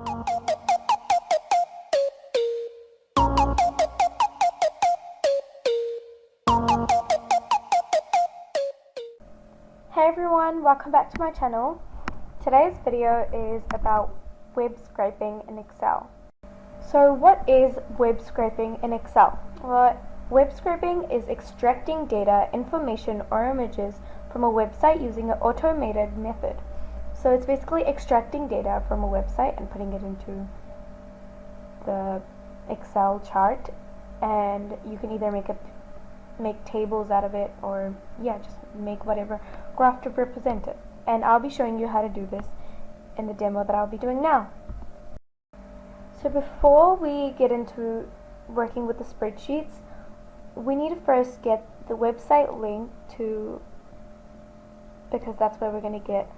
Hey everyone, welcome back to my channel. Today's video is about web scraping in Excel. So what is web scraping in Excel? Well, web scraping is extracting data, information or images from a website using an automated method. So it's basically extracting data from a website and putting it into the Excel chart, and you can either make tables out of it, or just make whatever graph to represent it. And I'll be showing you how to do this in the demo that I'll be doing now. So before we get into working with the spreadsheets, we need to first get the website link because that's where we're going to get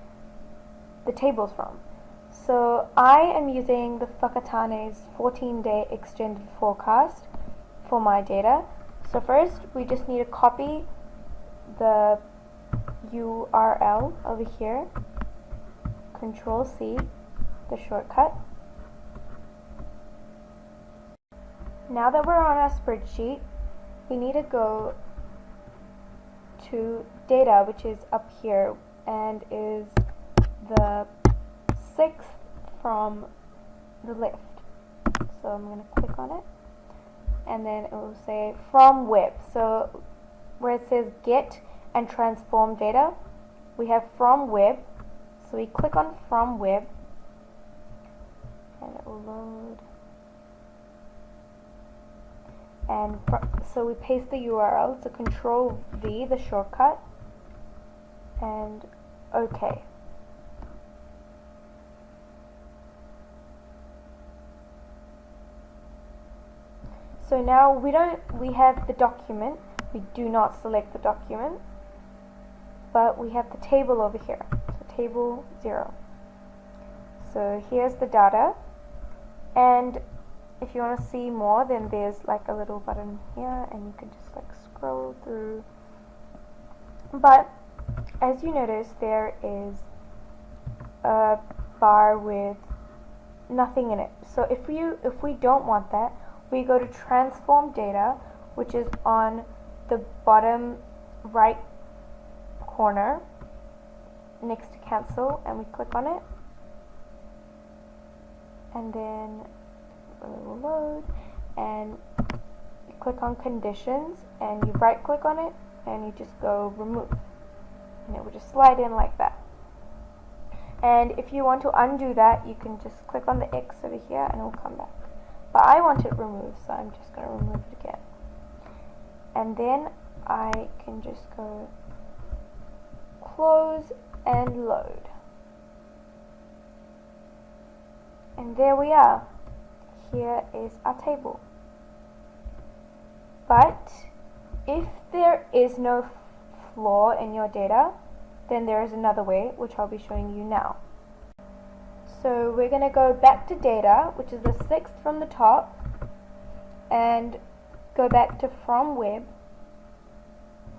the tables from. So I am using the Whakatane's 14-day extended forecast for my data. So first we just need to copy the URL over here, Control C, the shortcut. Now that we're on our spreadsheet, we need to go to data, which is up here and is the 6th from the left. So I'm going to click on it, and then it will say from web. So where it says get and transform data, we have from web. So we click on from web and it will load. And so we paste the URL, so Control V, the shortcut, and OK. So now we have the document. We do not select the document, but we have the table over here. So table 0. So here's the data, and if you want to see more, then there's like a little button here and you can just like scroll through. But as you notice, there is a bar with nothing in it. So if we don't want that, we go to transform data, which is on the bottom right corner next to cancel, and we click on it, and then it will load, and you click on conditions and you right click on it and you just go remove, and it will just slide in like that. And if you want to undo that, you can just click on the X over here and it will come back. But I want it removed, so I'm just going to remove it again. And then I can just go close and load. And there we are. Here is our table. But if there is no flaw in your data, then there is another way, which I'll be showing you now. So we're going to go back to data, which is the 6th from the top, and go back to from web.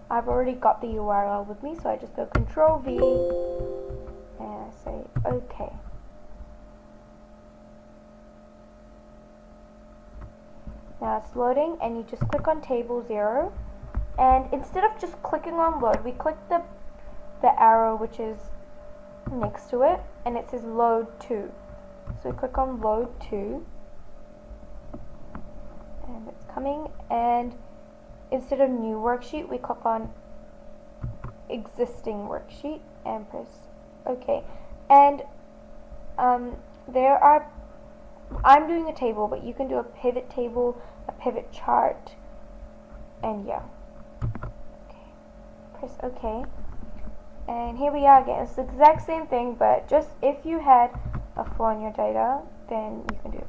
I've already got the URL with me, so I just go Control V and I say OK. Now it's loading, and you just click on table 0, and instead of just clicking on load, we click the arrow which is next to it, and it says load to. So we click on load to, and it's coming, and instead of new worksheet, we click on existing worksheet and press OK. And I'm doing a table, but you can do a pivot table, a pivot chart, and yeah. Okay. Press OK. And here we are again. It's the exact same thing, but just if you had a flaw in your data, then you can do